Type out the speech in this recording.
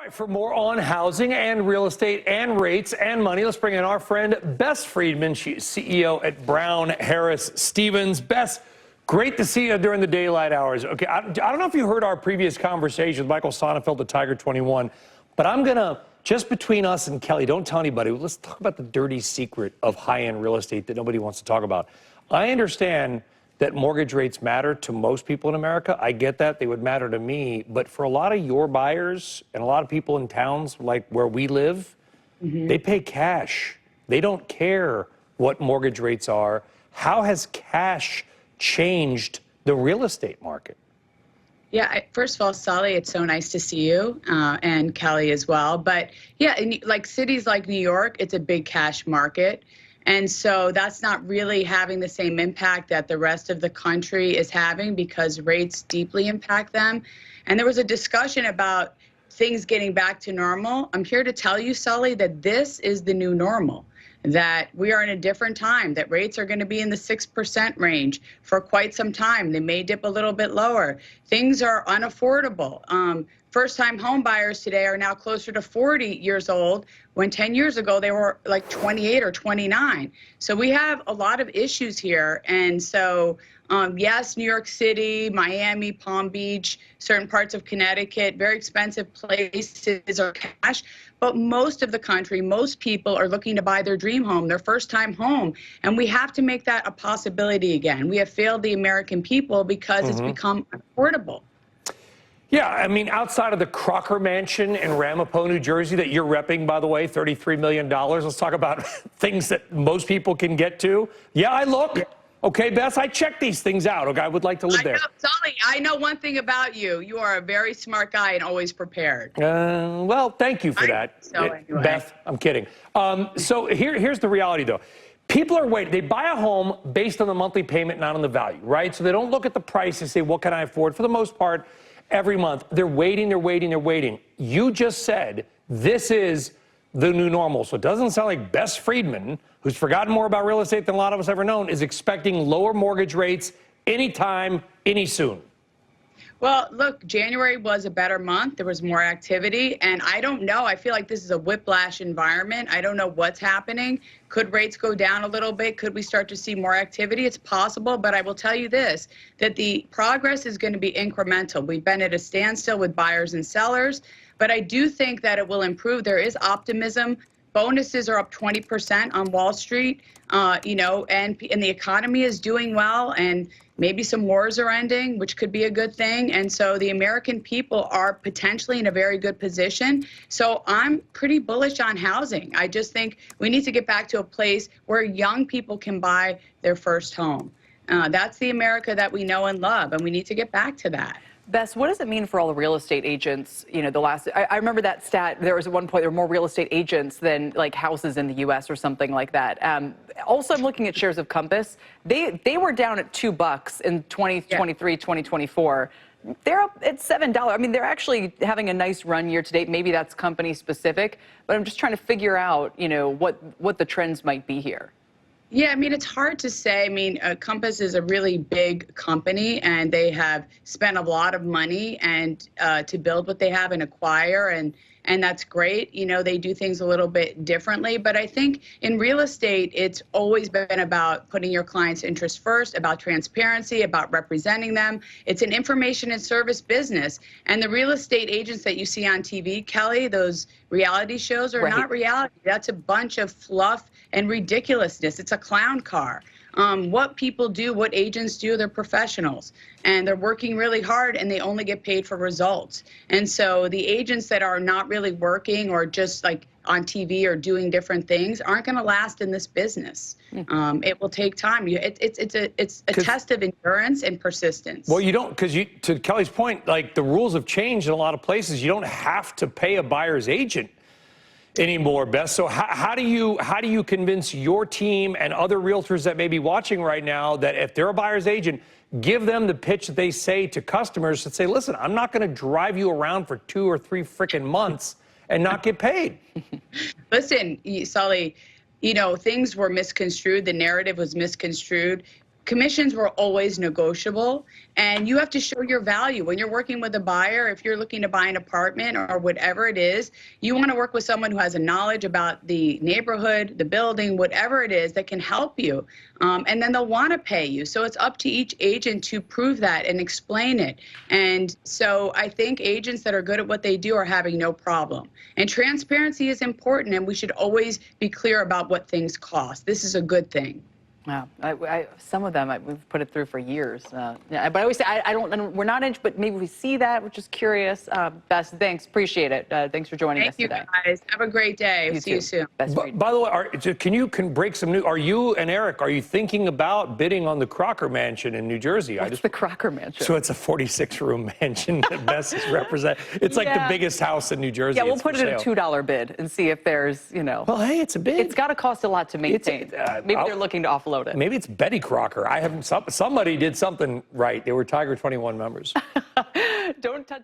right, for more on housing and real estate and rates and money, let's bring in our friend Bess Freedman. She's CEO at Brown Harris Stevens. Bess, great to see you during the daylight hours. Okay, I don't know if you heard our previous conversation with Michael Sonnenfeld at Tiger 21, but I'm going to, just between us and Kelly, don't tell anybody, let's talk about the dirty secret of high-end real estate that nobody wants to talk about. I understand that mortgage rates matter to most people in America. I get that. They would matter to me. But for a lot of your buyers and a lot of people in towns like where we live, they pay cash. They don't care what mortgage rates are. How has cash changed the real estate market? Yeah, first of all, Solly, it's so nice to see you and Kelly as well. But yeah, in like cities like New York, it's a big cash market. And so that's not really having the same impact that the rest of the country is having because rates deeply impact them. And there was a discussion about things getting back to normal. I'm here to tell you, Sully, that this is the new normal, that we are in a different time, that rates are going to be in the 6% range for quite some time. They may dip a little bit lower. Things are unaffordable. First-time home buyers today are now closer to 40 years old, when 10 years ago they were like 28 or 29. So we have a lot of issues here. And so, yes, New York City, Miami, Palm Beach, certain parts of Connecticut, very expensive places are cash. But most of the country, most people are looking to buy their dream home, their first-time home. And we have to make that a possibility again. We have failed the American people because it's become affordable. Yeah, I mean, outside of the Crocker Mansion in Ramapo, New Jersey, that you're repping, by the way, $33 million. Let's talk about things that most people can get to. Yeah, I look. Okay, Bess, I check these things out. Okay, I would like to live there. Solly, I know one thing about you. You are a very smart guy and always prepared. Well, thank you for that. So anyway. Beth, I'm kidding. So here's the reality, though. People are waiting. They buy a home based on the monthly payment, not on the value, right? So they don't look at the price and say, what can I afford? For the most part, every month, they're waiting, they're waiting, they're waiting. You just said this is the new normal. So it doesn't sound like Bess Freedman, who's forgotten more about real estate than a lot of us ever known, is expecting lower mortgage rates anytime, any soon. Well, look, January was a better month. There was more activity. And I don't know. I feel like this is a whiplash environment. I don't know what's happening. Could rates go down a little bit? Could we start to see more activity? It's possible. But I will tell you this, that the progress is going to be incremental. We've been at a standstill with buyers and sellers. But I do think that it will improve. There is optimism. Bonuses are up 20% on Wall Street, you know, and the economy is doing well, and maybe some wars are ending, which could be a good thing. And so the American people are potentially in a very good position. So I'm pretty bullish on housing. I just think we need to get back to a place where young people can buy their first home. That's the America that we know and love, and we need to get back to that. Bess, what does it mean for all the real estate agents? You know, I remember that stat. There was at one point there were more real estate agents than like houses in the U.S. or something like that. Also, I'm looking at shares of Compass. They were down at $2 in 2023, 2024. They're up at $7. I mean, they're actually having a nice run year to date. Maybe that's company specific, but I'm just trying to figure out, you know, what the trends might be here. Yeah, I mean, it's hard to say. I mean, Compass is a really big company, and they have spent a lot of money and to build what they have and acquire, and that's great. You know, they do things a little bit differently. But I think in real estate, it's always been about putting your client's interest first, about transparency, about representing them. It's an information and service business. And the real estate agents that you see on TV, Kelly, those reality shows are not reality. That's a bunch of fluff and ridiculousness. It's a clown car. What people do, what agents do, they're professionals, and they're working really hard, and they only get paid for results. And so the agents that are not really working or just like on TV or doing different things aren't going to last in this business. It will take time. It's a test of endurance and persistence. Well, you don't, because to Kelly's point, like the rules have changed in a lot of places. You don't have to pay a buyer's agent anymore, Bess. So how do you convince your team and other realtors that may be watching right now that if they're a buyer's agent, give them the pitch that they say to customers that say, listen, I'm not going to drive you around for 2 or 3 freaking months and not get paid? Listen, Sully, you know, things were misconstrued. The narrative was misconstrued. commissions were always negotiable, and you have to show your value when you're working with a buyer. If you're looking to buy an apartment or whatever it is, you want to work with someone who has a knowledge about the neighborhood, the building, whatever it is that can help you. And then they'll want to pay you. So it's up to each agent to prove that and explain it. And so I think agents that are good at what they do are having no problem. And transparency is important, and we should always be clear about what things cost. This is a good thing. Wow. Some of them, we've put it through for years. Yeah, but I always say, I don't, we're not in, but maybe we see that. We're just curious. Bess, thanks. Appreciate it. Thanks for joining us today. Thank you, guys. Have a great day. See you soon. By the way, can you break some news? Are you and Eric, are you thinking about bidding on the Crocker Mansion in New Jersey? What's the Crocker Mansion? So it's a 46-room mansion that Bess is representing. It's like the biggest house in New Jersey. Yeah, we'll put it at a $2 bid and see if there's, Well, hey, it's a bid. It's got to cost a lot to maintain. Maybe they're looking to offload it. Maybe it's Betty Crocker. I haven't. Somebody did something right. They were Tiger 21 members. Don't touch.